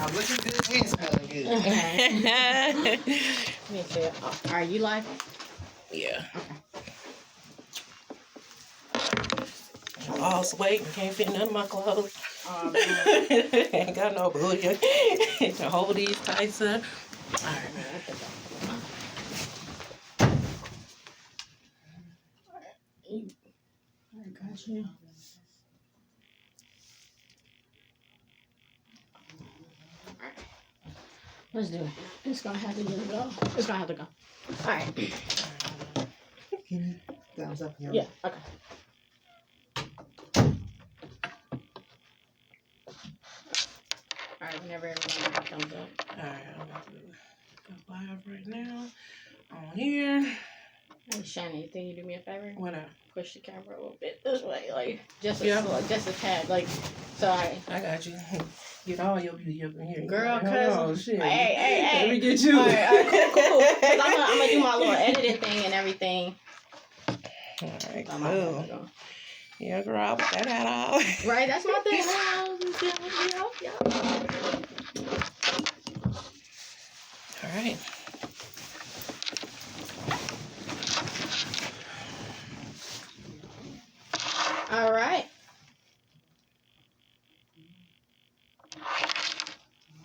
I'm looking good and smelling good. Me too. Are you live? Yeah. Okay. Lost weight and can't fit none of my clothes. Ain't got no booty to hold these tights up. All right, man. I got you. Let's do it. It's gonna have to go. It's gonna have to go. All right. Thumbs up here. Yeah. Okay. All right. Whenever everyone comes up. All right, I'm about to go live right now on here. Hey, Shannon, you think you do me a favor? What up? Push the camera a little bit this way, like just a, Yeah. just a tad, like so. I got you. Get all your beauty up in here. Girl, Like, cause oh shit. hey. Let me get you. All right, cool. Cause I'm gonna do my little editing thing and everything. All right, I'm cool. Yeah, girl, I'll put that hat on. Right, that's my thing. Yeah. All right.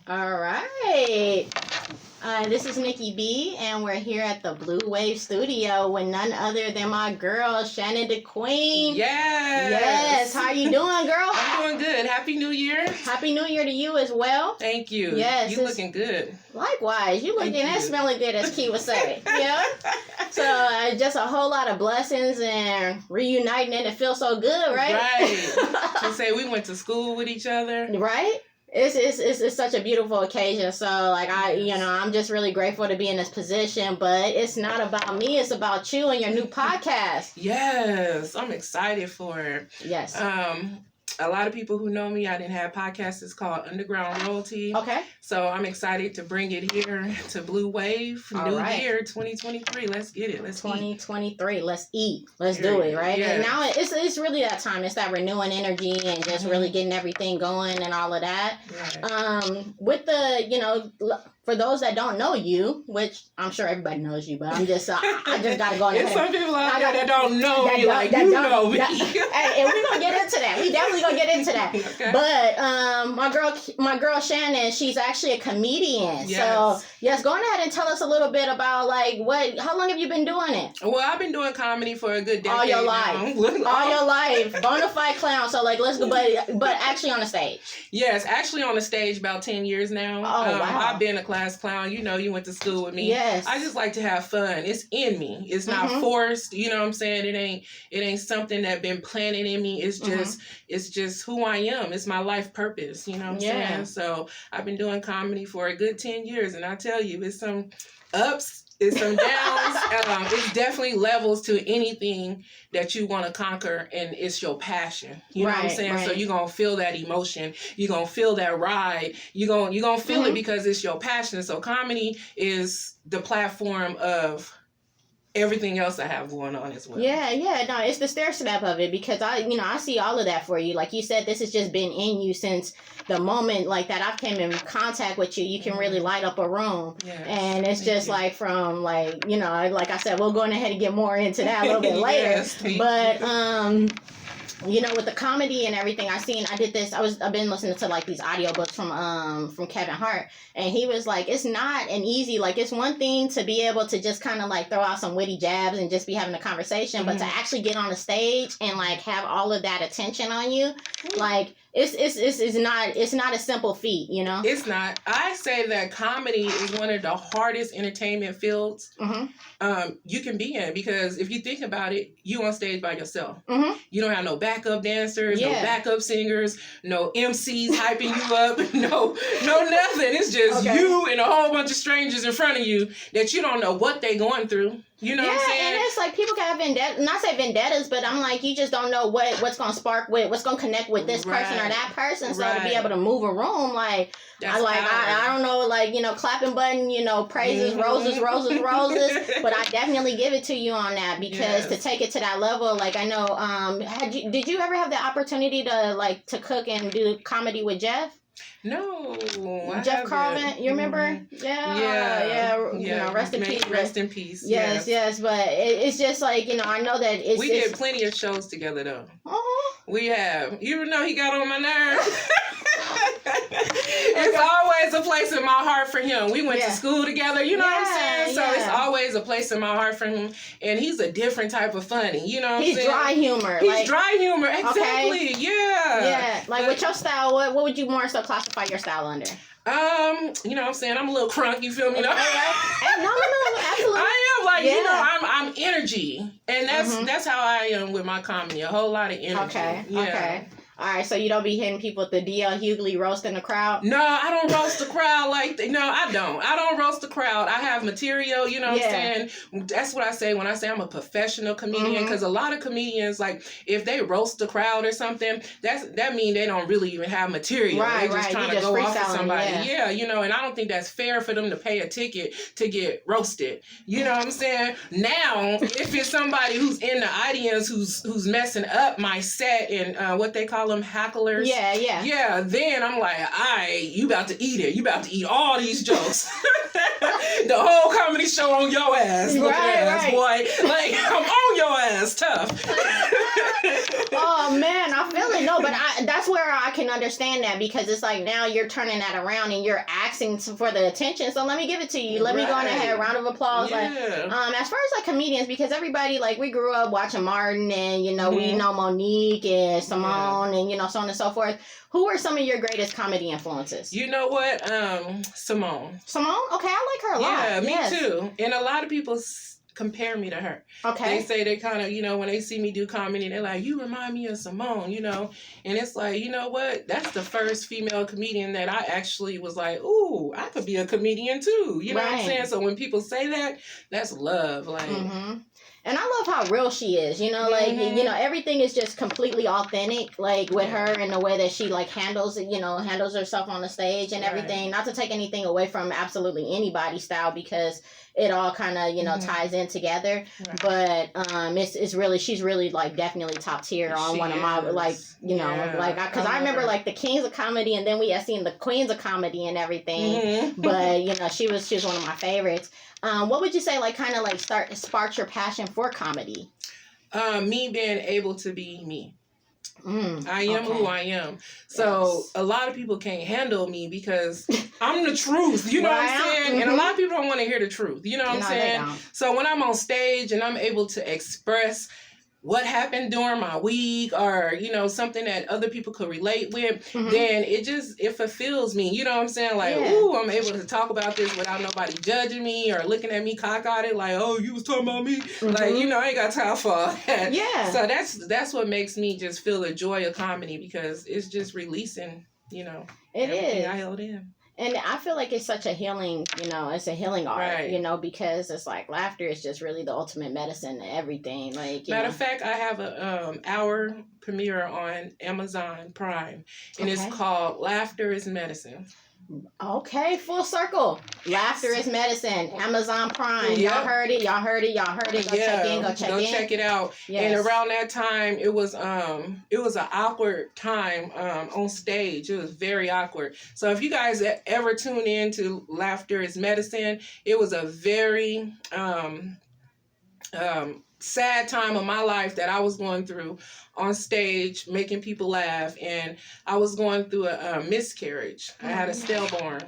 All right. All right. This is Nikki B, and we're here at the Blue Wave Studio with none other than my girl, Shannon DaQueen. Yes. How you doing, girl? I'm doing good. Happy New Year. Happy New Year to you as well. Thank you. Yes. You looking good. Likewise. You looking and smelling good, as Key would say. Yeah. So just a whole lot of blessings and reuniting, and it feels so good, right? Right. To say we went to school with each other. Right? It's such a beautiful occasion. So like I'm just really grateful to be in this position, but it's not about me, it's about you and your new podcast. Yes, I'm excited for it. Yes. A lot of people who know me, I didn't have podcasts. It's called Underground Royalty. Okay. So I'm excited to bring it here to Blue Wave. All New right. Year 2023. Let's get it. Let's 2023. Let's eat. Let's do it, right? Yes. And now it's really that time. It's that renewing energy and just really getting everything going and all of that. Right. With the, for those that don't know you, which I'm sure everybody knows you, but I'm just I just gotta go on There's ahead. some people out there that don't know me like that you don't- know me. Hey, and we're gonna get into that. We definitely gonna get into that. Okay. But my girl Shannon, she's actually a comedian. Yes. So yes, go on ahead and tell us a little bit about how long have you been doing it? Well, I've been doing comedy for a good decade All your now. life. All your life. Bona fide clown. So let's go, but actually on the stage. Yes, actually on the stage about 10 years now. Oh, wow. I've been a class clown. You went to school with me. Yes. I just like to have fun. It's in me. It's not forced. You know what I'm saying? It ain't something that been planted in me. It's just who I am. It's my life purpose. You know what I'm saying? So I've been doing comedy for a good 10 years, and I tell you, it's some ups. It's some downs. It's definitely levels to anything that you want to conquer, and it's your passion. You know what I'm saying? Right. So you're going to feel that emotion. You're going to feel that ride. You're going to feel it because it's your passion. So comedy is the platform of everything else I have going on as well. Yeah. No, it's the stair step of it because I see all of that for you. Like you said, this has just been in you since the moment like that I came in contact with you. You can really light up a room. Yes. And it's just like from like I said, we'll go ahead and get more into that a little bit later. Yes, but with the comedy and everything I did this. I've been listening to like these audiobooks from Kevin Hart, and he was like, it's not an easy, like it's one thing to be able to just kind of like throw out some witty jabs and just be having a conversation, but to actually get on the stage and like have all of that attention on you, like it's not a simple feat, It's not. I say that comedy is one of the hardest entertainment fields you can be in, because if you think about it, you on stage by yourself. You don't have no backup dancers, no backup singers, no MCs hyping you up, no nothing. It's just you and a whole bunch of strangers in front of you that you don't know what they going through. You know what I'm saying? And it's like people can have vendettas, not say vendettas, but I'm like, you just don't know what's going to spark with, what's going to connect with this person or that person. So to be able to move a room, like, I don't know, like, clapping button, praises, roses, but I definitely give it to you on that because to take it to that level, like I know, did you ever have the opportunity to cook and do comedy with Jeff? No. Jeff Carvin, you remember? Mm-hmm. Yeah. You know, rest in peace. Rest in peace. Yes. But it's just like, you know, I know that we did plenty of shows together though. We have. Even though he got on my nerves. It's always a place in my heart for him. We went to school together, you know what I'm saying? So it's always a place in my heart for him. And he's a different type of funny, you know what I'm saying? He's dry humor. He's dry humor, exactly. Okay. Yeah. Like with your style, what would you more so classify your style under? You know what I'm saying? I'm a little crunk, you feel me? No, absolutely. I am like, you know, I'm energy. And that's how I am with my comedy. A whole lot of energy. Okay. All right, so you don't be hitting people with the D.L. Hughley roasting the crowd? No, I don't roast the crowd like that. No, I don't. I don't roast the crowd. I have material, you know what I'm saying? That's what I say when I say I'm a professional comedian, because a lot of comedians, like, if they roast the crowd or something, that means they don't really even have material. They're just trying to go off of somebody. Yeah, you know, and I don't think that's fair for them to pay a ticket to get roasted. You know what I'm saying? Now, if it's somebody who's in the audience who's messing up my set and what they call them hacklers. Yeah, then I'm like, you about to eat it. You about to eat all these jokes. The whole comedy show on your ass. Ass, boy. Like, I'm on your ass tough. Oh, man, I feel it. No, but that's where I can understand that, because it's like now you're turning that around and you're asking for the attention. So let me give it to you. Let me go on ahead. Round of applause. Like, as far as like comedians, because everybody, like, we grew up watching Martin and, you know, we know Monique and Simone and, you know, so on and so forth. Who are some of your greatest comedy influences? You know what? Simone. Simone? Okay, I like her a lot. Yeah, me too. And a lot of people compare me to her. Okay. They say they kind of, you know, when they see me do comedy, they're like, you remind me of Simone, you know? And it's like, you know what? That's the first female comedian that I actually was like, ooh, I could be a comedian too. You know what I'm saying? So when people say that, that's love. Like, and I love how real she is, you know, like, you know, everything is just completely authentic, like, with her and the way that she, like, handles herself on the stage and everything. Not to take anything away from absolutely anybody's style, because it all kind of, you know, ties in together. But it's really, she's really, like, definitely top tier on one of my, like, you know, like, because I remember, like, the Kings of Comedy, and then we had seen the Queens of Comedy and everything. But, you know, she was one of my favorites. What would you say, like, kind of like sparked your passion for comedy? Me being able to be me. I am who I am. So a lot of people can't handle me because I'm the truth. You know what I'm saying? And a lot of people don't want to hear the truth. You know what I'm saying? So when I'm on stage and I'm able to express what happened during my week, or, you know, something that other people could relate with, then it fulfills me. You know what I'm saying? Like, ooh, I'm able to talk about this without nobody judging me or looking at me cock-eyed like, oh, you was talking about me? Like, you know, I ain't got time for all that. Yeah. So that's what makes me just feel the joy of comedy, because it's just releasing, you know, everything I held in. And I feel like it's such a healing, you know, it's a healing art, you know, because it's like laughter is just really the ultimate medicine to everything. Like, matter of fact, I have a hour premiere on Amazon Prime, and it's called Laughter is Medicine. Okay, full circle. Laughter is medicine. Amazon Prime. Yep. Y'all heard it. Go check in. Go check it out. Yes. And around that time, it was an awkward time on stage. It was very awkward. So if you guys ever tune in to Laughter is Medicine, it was a very sad time of my life that I was going through on stage, making people laugh, and I was going through a miscarriage. I had a stillborn.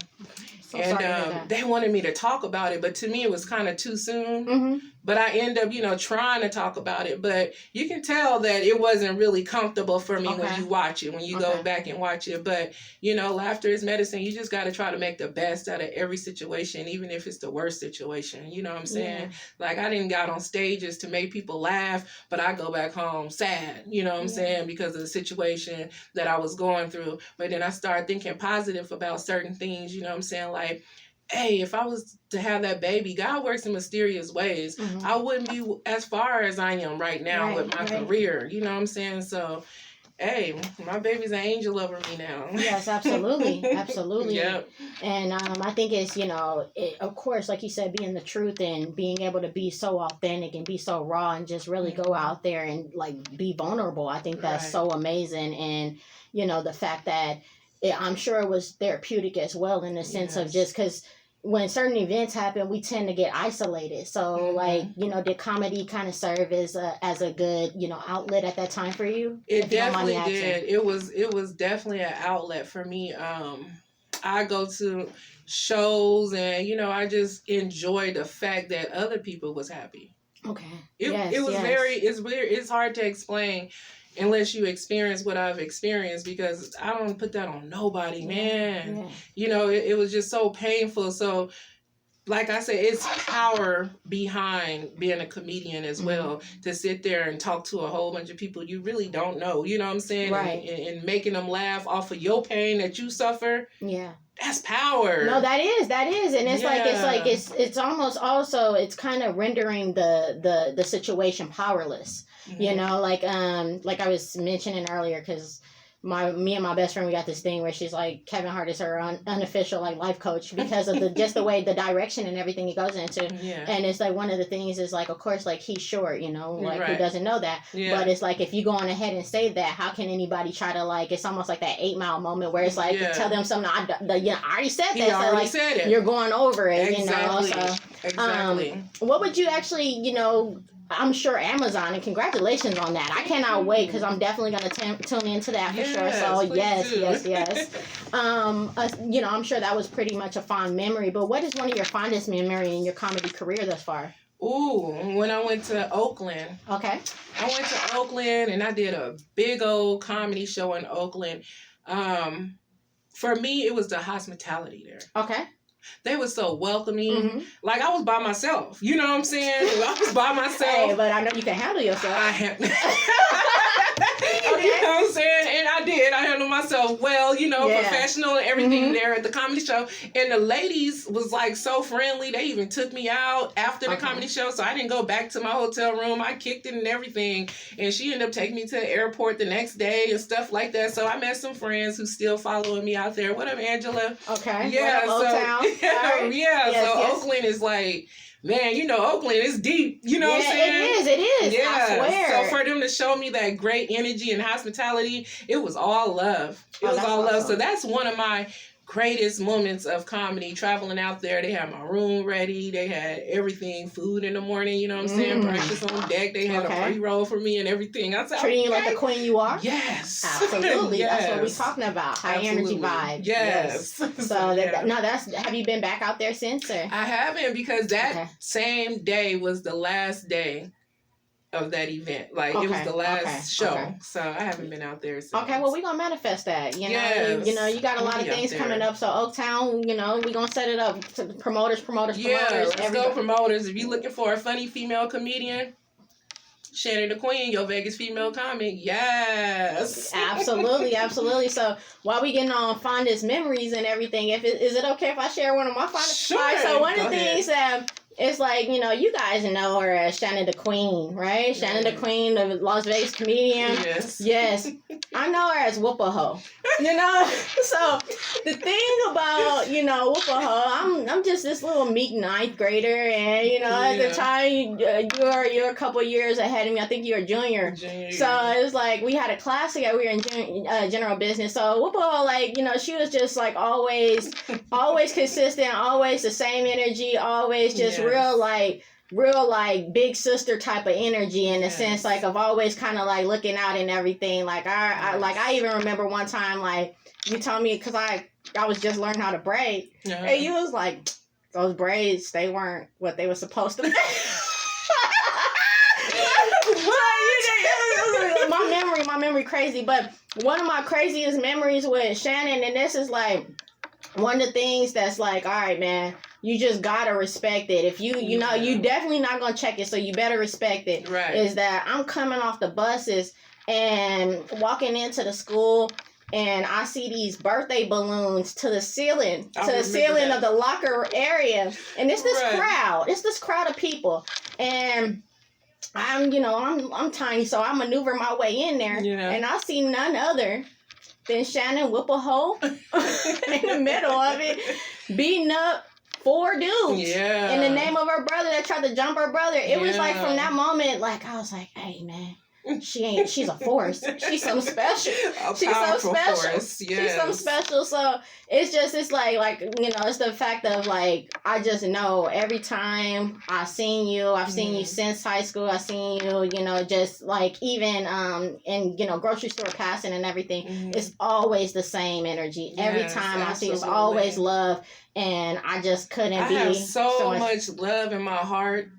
And they wanted me to talk about it, but to me it was kind of too soon. But I end up, you know, trying to talk about it. But you can tell that it wasn't really comfortable for me when you watch it, when you go back and watch it. But, you know, laughter is medicine. You just got to try to make the best out of every situation, even if it's the worst situation. You know what I'm saying? Like, I didn't got on stages to make people laugh, but I go back home sad, you know what I'm saying, because of the situation that I was going through. But then I started thinking positive about certain things, you know what I'm saying? Like, hey, if I was to have that baby, God works in mysterious ways. I wouldn't be as far as I am right now with my career. You know what I'm saying? So, hey, my baby's an angel over me now. Yes, absolutely. Absolutely. Yep. And I think it's, you know, of course, like you said, being the truth and being able to be so authentic and be so raw and just really go out there and, like, be vulnerable. I think that's so amazing. And, you know, the fact that I'm sure it was therapeutic as well, in the sense of just because when certain events happen, we tend to get isolated. So, like, you know, did comedy kind of serve as a good, you know, outlet at that time for you? It definitely did. It was definitely an outlet for me. I go to shows, and you know, I just enjoy the fact that other people was happy. Okay. It was very. It's weird. It's hard to explain unless you experience what I've experienced, because I don't put that on nobody, man. Yeah. You know, it was just so painful. So, like I said, it's power behind being a comedian as well, to sit there and talk to a whole bunch of people you really don't know, you know what I'm saying? Right. And making them laugh off of your pain that you suffer. Yeah. That's power. No, that is. And it's it's almost also, it's kind of rendering the situation powerless. Mm-hmm. You know, like I was mentioning earlier, because me and my best friend, we got this thing where she's like, Kevin Hart is her unofficial like life coach, because of the way, the direction and everything he goes into. Yeah. And it's like, one of the things is like, of course, like, he's short, you know, like, who doesn't know that? Yeah. But it's like, if you go on ahead and say that, how can anybody try to, like, it's almost like that 8 Mile moment where it's like, tell them something, I already said that. He already said it. You're going over it, exactly. You know? So, exactly. What would you actually, you know, I'm sure Amazon, and congratulations on that. I cannot wait, because I'm definitely going to tune into that for sure. So yes. You know, I'm sure that was pretty much a fond memory. But what is one of your fondest memory in your comedy career thus far? Ooh, when I went to Oakland. Okay. I went to Oakland and I did a big old comedy show in Oakland. For me, it was the hospitality there. Okay. They were so welcoming. Mm-hmm. Like, I was by myself. You know what I'm saying? I was by myself. Hey, but I know you can handle yourself. Okay. You know what I'm saying? And I did. I handled myself well, you know, professional and everything there at the comedy show. And the ladies was like so friendly. They even took me out after the comedy show. So I didn't go back to my hotel room. I kicked it and everything. And she ended up taking me to the airport the next day and stuff like that. So I met some friends who still following me out there. What up, Angela? Okay. Yeah. What up, so, yes. Oakland is like, man, you know, Oakland is deep. You know what I'm saying? It is. Yeah. I swear. So for them to show me that great energy and hospitality, it was all love. It was all love. So that's one of my greatest moments of comedy, traveling out there. They had my room ready. They had everything, food in the morning, you know what I'm saying? Breakfast on deck. They had a pre-roll for me and everything. I said, treating you like the queen you are? Yes. Absolutely. Yes. That's what we're talking about. High energy vibe. Yes. So have you been back out there since? Or? I haven't, because that same day was the last day of that event. Like, it was the last show. Okay. So I haven't been out there since. Okay, well, we're going to manifest that. You know, you got a lot of things coming up. So Oaktown, you know, we're going to set it up. Promoters. Yeah, let's go promoters. If you're looking for a funny female comedian, Shannon DaQueen, your Vegas female comic. Yes. Absolutely. So while we getting on fondest memories and everything, is it okay if I share one of my fondest? Sure. Right, so one of the things that it's like, you know, you guys know her as Shannon DaQueen, right? Shannon DaQueen, the Las Vegas comedian. Yes. I know her as Whoop-A-Ho. You know? So the thing about, you know, Whoop-A-Ho, I'm just this little meek ninth grader, and, you know, at the time, you're a couple years ahead of me. I think you're a junior. So it was like, we had a class together. We were in general business. So Whoop-A-Ho, like, you know, she was just like always consistent, always the same energy, always just real like big sister type of energy, in the sense like of always kind of like looking out and everything. Like I even remember one time, like, you told me, because I was just learning how to braid, and you was like, those braids, they weren't what they were supposed to be. My memory crazy. But one of my craziest memories with Shannon, and this is like one of the things that's like, all right, man, you just gotta respect it. If you know, you definitely not gonna check it, so you better respect it. Right. Is that I'm coming off the buses and walking into the school, and I see these birthday balloons to the ceiling, of the locker area, and it's this crowd of people, and I'm tiny, so I maneuver my way in there, and I see none other than Shannon Whoop-A-Ho in the middle of it, beating up 4 dudes in the name of her brother that tried to jump her brother. It was like, from that moment, like, I was like, hey, man, she's a force. She's something special. She's so special. Force. Yes. She's something special. So it's like, you know, it's the fact of like, I just know every time I've seen you since high school. I've seen you, you know, just like even in, you know, grocery store passing and everything. It's always the same energy. Every time I see you, it's always love. And I just couldn't I have so much love in my heart.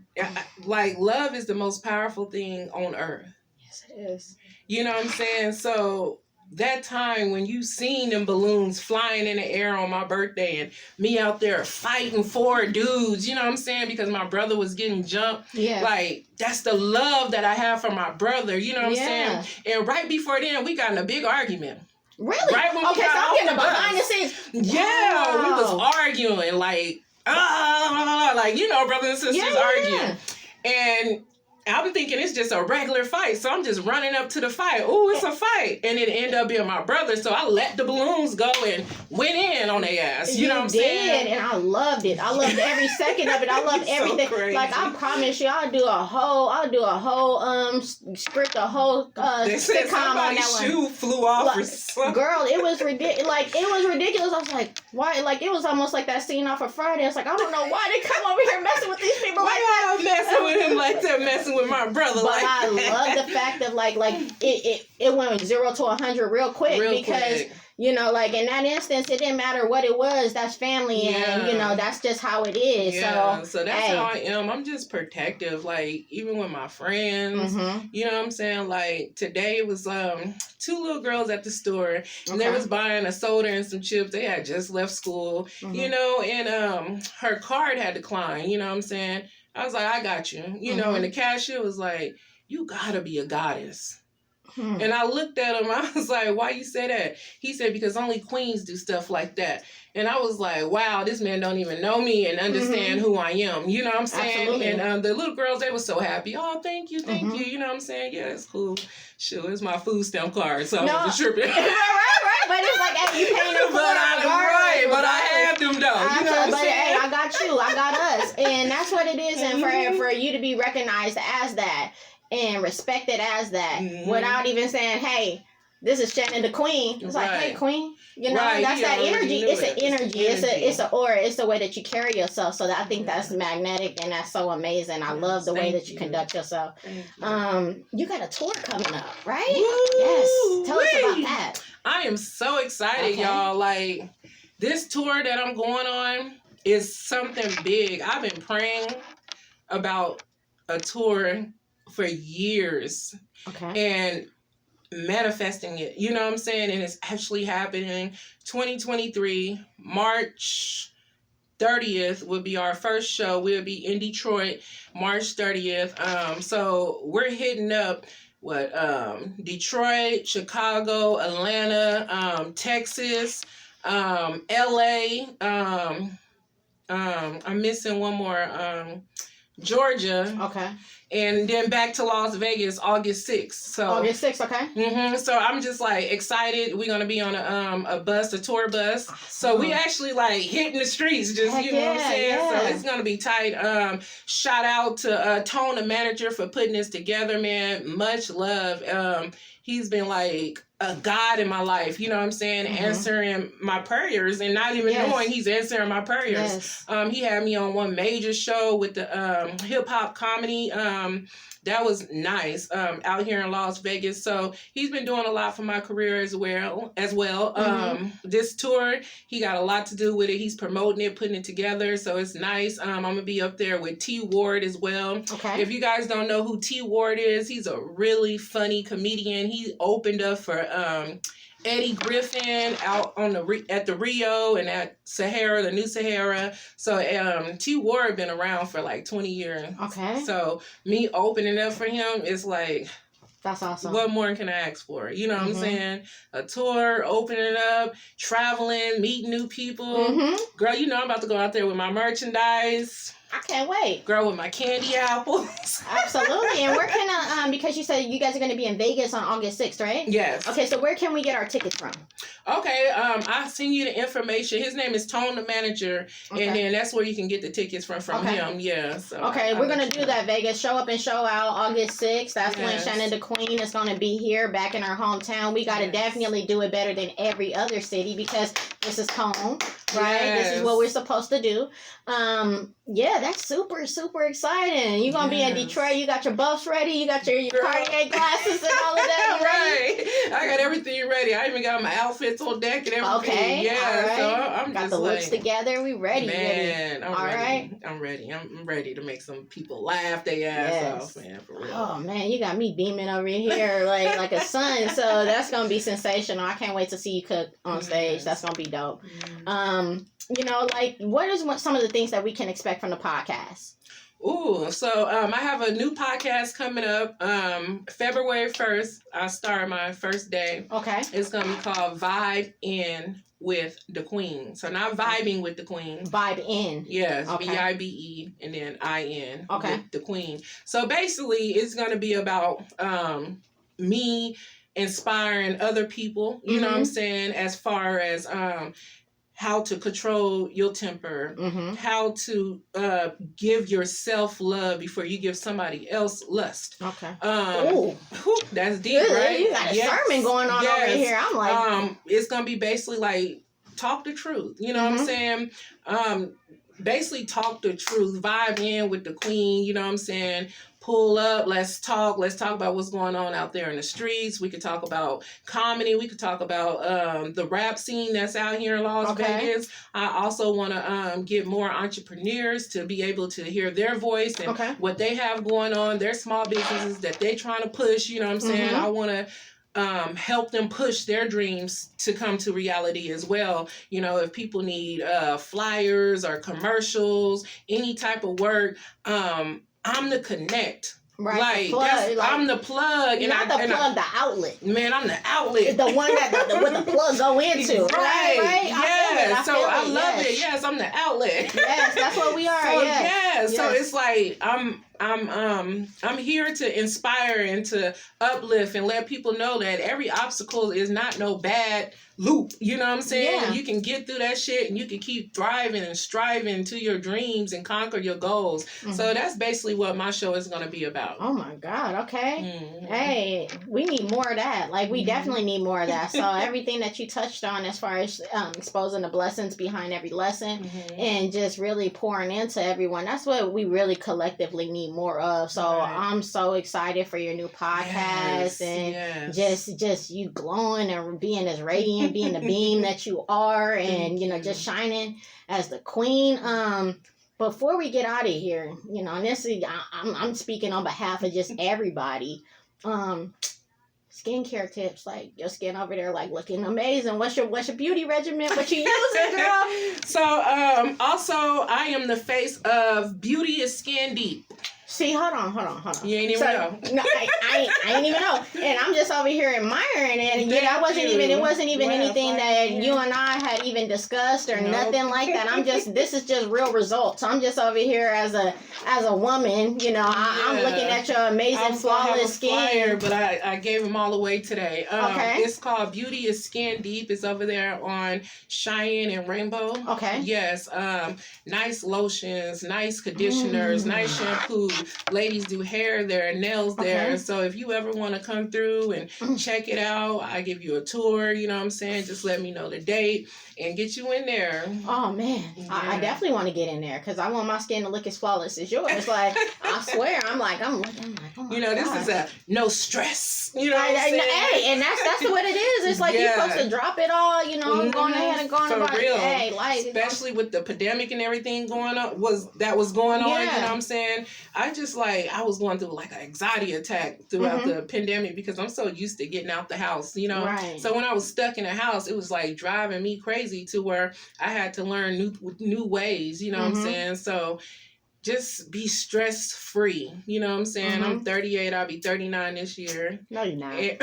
Like, love is the most powerful thing on earth. Yes, it is. You know what I'm saying? So that time when you seen them balloons flying in the air on my birthday and me out there fighting for dudes, you know what I'm saying? Because my brother was getting jumped. Yeah. Like, that's the love that I have for my brother. You know what I'm saying? And right before then, we got in a big argument. Really? Right when okay, we got so I'm getting behind the scenes. Yeah, we was arguing like, like, you know, brothers and sisters arguing. And I was thinking it's just a regular fight. So I'm just running up to the fight. Ooh, it's a fight. And it ended up being my brother. So I let the balloons go and went in on their ass. You know what I'm saying? And I loved it. I loved every second of it. I loved everything. So crazy. Like, I promise you, I'll do a whole script, a whole sitcom on that one. Shoe flew off or something. Girl, it was ridiculous. Like, it was ridiculous. I was like, why? Like, it was almost like that scene off of Friday. I was like, I don't know why they come over here messing with these people like that. Messing with him like that, messing with my brother. But like I love the fact of like it went 0 to 100 real quick because you know, like in that instance, it didn't matter what it was. That's family, and you know, that's just how it is. Yeah. So that's how I am. I'm just protective. Like, even with my friends, you know what I'm saying. Like, today it was 2 little girls at the store, and they was buying a soda and some chips. They had just left school, you know, and her card had declined. You know what I'm saying. I was like, I got you. You know, and the cashier was like, you gotta be a goddess. And I looked at him, I was like, why you say that? He said, because only queens do stuff like that. And I was like, wow, this man don't even know me and understand who I am. You know what I'm saying? Absolutely. And the little girls, they were so happy. Oh, thank you. You know what I'm saying? Yeah, it's cool. Sure, it's my food stamp card, so I was tripping. right. But it's like, hey, you paying them for but I had them, though. You know what I'm saying? Hey, I got you. I got us. And that's what it is. And for you to be recognized as that and respected as that without even saying, hey, this is Shannon DaQueen. It's like, hey, Queen. You know, that's that energy. It's an energy. It's an aura. It's the way that you carry yourself. So I think that's magnetic and that's so amazing. I love the way that you conduct yourself. You got a tour coming up, right? Woo! Yes. Tell us about that. I am so excited, y'all. Like, this tour that I'm going on is something big. I've been praying about a tour for years. And manifesting it, you know what I'm saying? And it's actually happening. 2023 March 30th will be our first show. We'll be in Detroit March 30th. So we're hitting up Detroit, Chicago, Atlanta, Texas, LA, I'm missing one more, Georgia. And then back to Las Vegas August 6th. So August 6th, okay. So I'm just like excited. We're gonna be on a tour bus. Awesome. So we actually like hitting the streets, just you know what I'm saying. So it's gonna be tight. Shout out to Tone, the manager, for putting this together, man. Much love. He's been like a God in my life, you know what I'm saying, answering my prayers and not even knowing he's answering my prayers. He had me on one major show with the hip hop comedy. That was nice, out here in Las Vegas. So he's been doing a lot for my career as well. This tour, he got a lot to do with it. He's promoting it, putting it together. So it's nice. I'm going to be up there with T Ward as well. If you guys don't know who T Ward is, he's a really funny comedian. He opened up for Eddie Griffin out on at the Rio and at Sahara, the new Sahara. So T Ward been around for like 20 years. So me opening up for him is like, that's awesome. What more can I ask for? You know what I'm saying? A tour, opening up, traveling, meeting new people. Girl, you know I'm about to go out there with my merchandise. I can't wait. Girl, with my candy apples. Absolutely. And where can because you said you guys are going to be in Vegas on August 6th, right? Yes. Okay, so where can we get our tickets from? Okay, I'll send you the information. His name is Tone, the manager, and then that's where you can get the tickets from him. Yeah. So okay, we're gonna do that. Vegas, show up and show out August 6th. That's when Shannon DaQueen is gonna be here, back in her hometown. We gotta definitely do it better than every other city because this is home, right? This is what we're supposed to do. Yeah, that's super, super exciting. You're gonna be in Detroit. You got your buffs ready. You got your Cartier glasses and all of that. You ready? Right. I got everything ready. I even got my outfits on deck and everything. Okay. Yeah. Right. So I'm got just the like, looks together. We ready. Man, I'm ready. Right. I'm ready. I'm ready to make some people laugh their ass off, man. For real. Oh man, you got me beaming over here like a sun. So that's gonna be sensational. I can't wait to see you cook on stage. That's gonna be dope. You know, like what is some of the things that we can expect from the podcast? Ooh, so I have a new podcast coming up. February 1st, I start my first day. Okay. It's gonna be called Vibe In with DaQueen. So not vibing with DaQueen. Vibe In. Yes, okay. VIBE and then IN. Okay. With DaQueen. So basically, it's gonna be about me inspiring other people. You know what I'm saying? As far as how to control your temper, how to give yourself love before you give somebody else lust. Okay. That's deep, right? You got a sermon going on over here. I'm like, it's gonna be basically like talk the truth. You know what I'm saying? Basically talk the truth. Vibe in with DaQueen. You know what I'm saying? Pull up, let's talk about what's going on out there in the streets. We could talk about comedy. We could talk about the rap scene that's out here in Las Vegas. I also want to get more entrepreneurs to be able to hear their voice and what they have going on, their small businesses that they trying to push. You know what I'm saying? I want to help them push their dreams to come to reality as well. You know, if people need flyers or commercials, any type of work, I'm the connect. Right. I'm the plug. You're not the plug, the outlet. Man, I'm the outlet. The one that what the plug go into. Right. Yeah. I love it. Yes, I'm the outlet. Yes, that's what we are. So it's like I'm here to inspire and to uplift and let people know that every obstacle is not no bad loop. You know what I'm saying? Yeah. You can get through that shit and you can keep thriving and striving to your dreams and conquer your goals. So that's basically what my show is going to be about. Oh my God. Okay. Hey, we need more of that. Like we definitely need more of that. So everything that you touched on as far as exposing the blessings behind every lesson and just really pouring into everyone, that's what we really collectively need more of. So I'm so excited for your new podcast and just you glowing and being as radiant, being the beam that you are, and you know, just shining as the queen. Before we get out of here, you know, and this is I'm speaking on behalf of just everybody. Skincare tips, like your skin over there, like looking amazing. What's your beauty regimen? What you using, girl? So also I am the face of Beauty is Skin Deep. See, hold on. You ain't even know. No, I ain't even know. And I'm just over here admiring it. And it wasn't even anything that you and I had even discussed or nothing like that. This is just real results. I'm just over here as a woman, you know, I'm looking at your amazing flawless skin. Flyer, but I gave them all away today. It's called Beauty is Skin Deep. It's over there on Cheyenne and Rainbow. Okay. Yes. Nice lotions, nice conditioners, nice shampoo. Ladies do hair there, nails there. So if you ever want to come through and check it out, I give you a tour, you know what I'm saying? Just let me know the date and get you in there. Oh man, I definitely want to get in there because I want my skin to look as flawless as yours. Like I swear, I'm like, oh my you know, this is a no stress. You know what I'm saying? Hey, and that's what it is. It's like you're supposed to drop it all. You know, going ahead and going about real. Hey, like especially with the pandemic and everything going on, was going on. You know what I'm saying? I was going through like an anxiety attack throughout the pandemic because I'm so used to getting out the house. You know, so when I was stuck in the house, it was like driving me crazy to where I had to learn new ways, you know what I'm saying? So just be stress free, you know what I'm saying? I'm 38, I'll be 39 this year. No, you're not. Girl,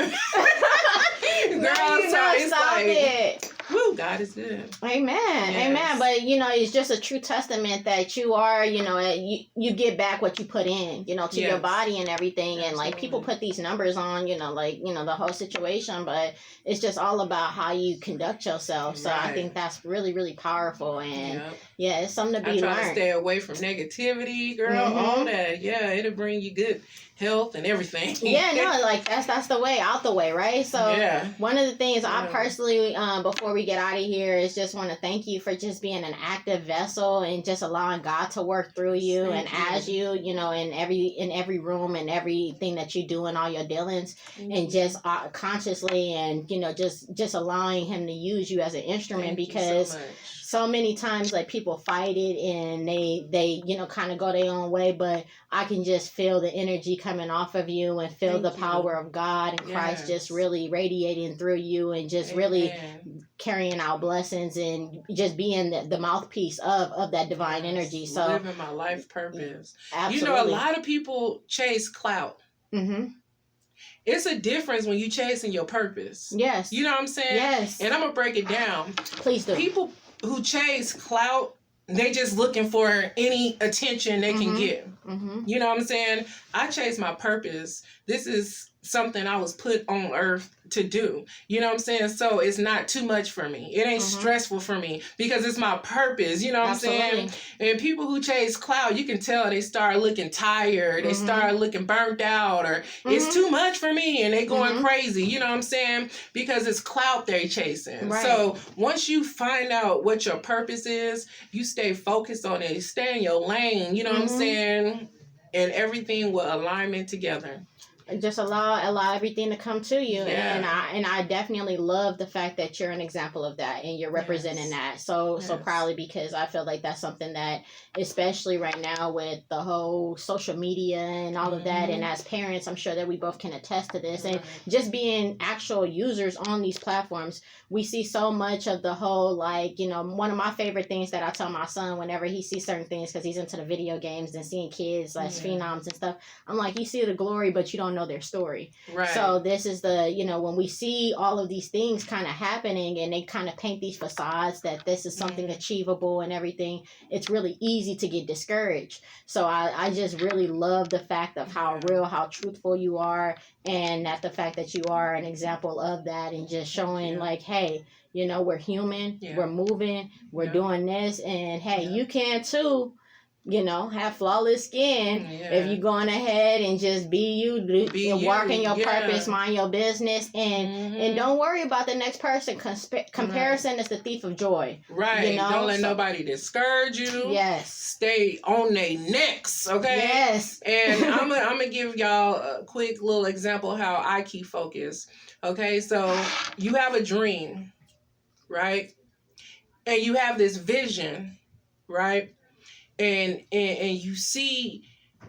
Stop it. Woo, God is good. Amen. Yes. Amen. But, you know, it's just a true testament that you are, you know, you get back what you put in, you know, to your body and everything. Absolutely. And, like, people put these numbers on, you know, like, you know, the whole situation. But it's just all about how you conduct yourself. So I think that's really, really powerful. And, yeah, it's something to be learned. I try to stay away from negativity, girl, all that. Yeah, it'll bring you good health and everything. Yeah, no, like that's the way, out the way, right? So one of the things I personally, before we get out of here, is just want to thank you for just being an active vessel and just allowing God to work through you as you, you know, in every room and everything that you do in all your dealings, and just consciously and, you know, just allowing Him to use you as an instrument, because so many times, like, people fight it and they you know, kind of go their own way, but I can just feel the energy coming off of you and feel the power of God and Christ just really radiating through you and just really carrying out blessings and just being the mouthpiece of that divine energy. So living my life purpose. Absolutely. You know, a lot of people chase clout. Mm-hmm. It's a difference when you chasing your purpose. Yes. You know what I'm saying? Yes. And I'm going to break it down. Please do. People who chase clout, they just looking for any attention they can get. Mm-hmm. You know what I'm saying? I chase my purpose. This is something I was put on earth to do. You know what I'm saying? So it's not too much for me. It ain't stressful for me because it's my purpose. You know what I'm saying? And people who chase clout, you can tell they start looking tired. They start looking burnt out, or it's too much for me, and they going crazy. You know what I'm saying? Because it's clout they're chasing. Right. So once you find out what your purpose is, you stay focused on it. You stay in your lane. You know what I'm saying? And everything will alignment together. Just allow everything to come to you. And I definitely love the fact that you're an example of that and you're representing that so proudly, because I feel like that's something that, especially right now with the whole social media and all of that, and as parents, I'm sure that we both can attest to this, and just being actual users on these platforms, we see so much of the whole, like, you know, one of my favorite things that I tell my son whenever he sees certain things, because he's into the video games and seeing kids as phenoms and stuff, I'm like, you see the glory, but you don't know their story. Right. So this is the, you know, when we see all of these things kind of happening and they kind of paint these facades that this is something achievable and everything, it's really easy to get discouraged. So I just really love the fact of how real, how truthful you are, and that the fact that you are an example of that, and just showing like, hey, you know, we're human, we're moving, we're doing this, and hey, you can too. You know, have flawless skin if you're going ahead and just be you, work in your purpose, mind your business, and don't worry about the next person. Comparison is the thief of joy. Right. You know? Don't let nobody discourage you. Yes. Stay on their necks, okay? Yes. And I'm gonna give y'all a quick little example how I keep focused. Okay, so you have a dream, right? And you have this vision, right? And you see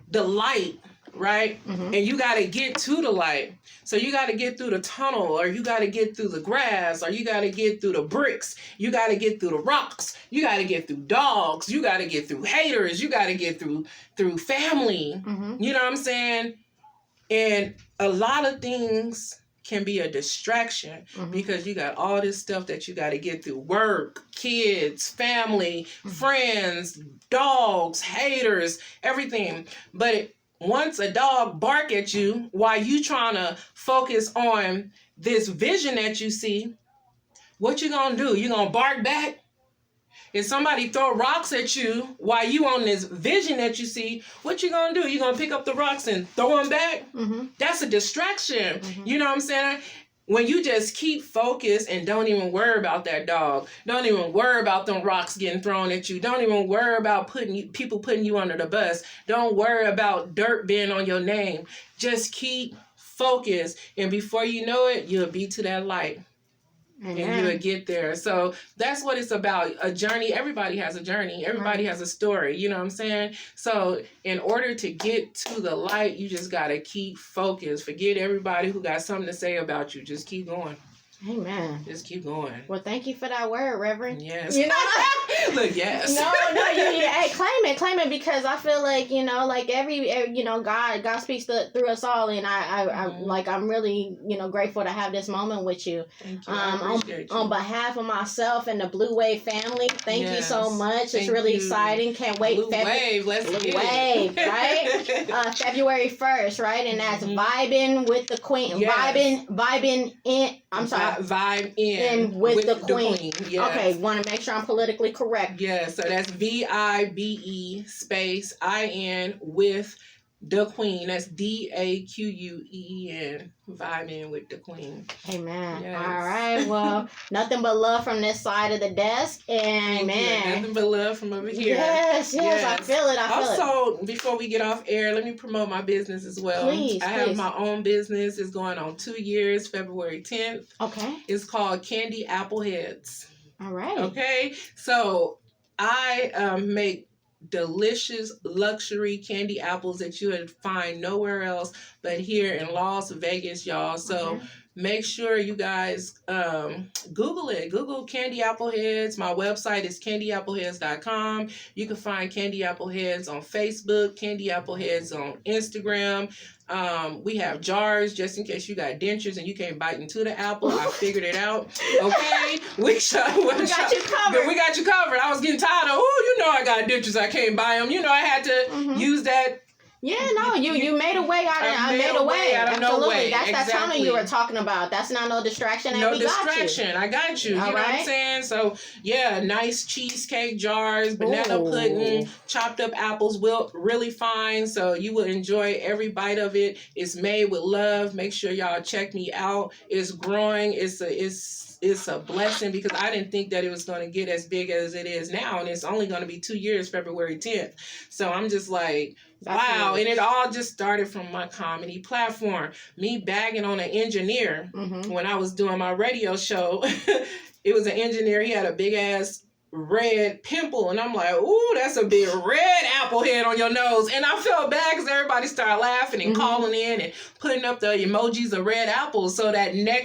the light, right? And you got to get to the light. So you got to get through the tunnel, or you got to get through the grass, or you got to get through the bricks. You got to get through the rocks. You got to get through dogs. You got to get through haters. You got to get through family. You know what I'm saying? And a lot of things can be a distraction because you got all this stuff that you got to get through: work, kids, family, friends, dogs, haters, everything. But once a dog bark at you while you trying to focus on this vision that you see, what you gonna do? You gonna bark back? If somebody throw rocks at you while you on this vision that you see, what you gonna do? You gonna pick up the rocks and throw them back? That's a distraction. You know what I'm saying? When you just keep focused and don't even worry about that dog, don't even worry about them rocks getting thrown at you, don't even worry about people putting you under the bus, don't worry about dirt being on your name. Just keep focused, and before you know it, you'll be to that light. And you'll get there. So that's what it's about. A journey. Everybody has a journey. Everybody has a story. You know what I'm saying? So in order to get to the light, you just got to keep focused. Forget everybody who got something to say about you. Just keep going. Amen. Just keep going. Well, thank you for that word, Reverend. Yes. You know, Look, yes. No, hey, claim it, because I feel like, you know, like every you know, God speaks through us all, and I'm really, you know, grateful to have this moment with you. Thank you. I appreciate you. On behalf of myself and the Blue Wave family, thank you so much. It's really exciting. Can't wait. Blue Wave, let's Blue get Wave, it. right? February 1st, right? And that's vibing with the Queen. Yes. Vibing in. I'm sorry. Vibe in with the Queen. Yes. Okay, want to make sure I'm politically correct. Yeah, so that's VIBE space IN with DaQueen. That's DAQUEEN. Vibing with DaQueen. Amen. Yes. All right. Well, nothing but love from this side of the desk. And Nothing but love from over here. Yes. I feel it. Also, before we get off air, let me promote my business as well. Please. I have my own business. It's going on 2 years, February 10th. Okay. It's called Candy Appleheads. All right. Okay. So I make delicious luxury candy apples that you would find nowhere else but here in Las Vegas, y'all. So make sure you guys Google it. Google Candy Appleheads. My website is candyappleheads.com. You can find Candy Appleheads on Facebook, Candy Appleheads on Instagram. We have jars just in case you got dentures and you can't bite into the apple. I figured it out. Okay, we got you covered. We got you covered. I was getting tired of, you know, I got dentures. I can't buy them. You know, I had to use that. Yeah, no, you made a way out of I made a way out of no way. That's that tunnel you were talking about. That's not no distraction. No distraction. I got you. You know what I'm saying? So yeah, nice cheesecake jars, banana pudding, chopped up apples, really fine. So you will enjoy every bite of it. It's made with love. Make sure y'all check me out. It's growing. It's a blessing because I didn't think that it was going to get as big as it is now, and it's only going to be 2 years, February 10th. So I'm just like, wow. And it all just started from my comedy platform. Me bagging on an engineer when I was doing my radio show. It was an engineer. He had a big ass red pimple, and I'm like, ooh, that's a big red apple head on your nose. And I felt bad because everybody started laughing and calling in and putting up the emojis of red apples. So that next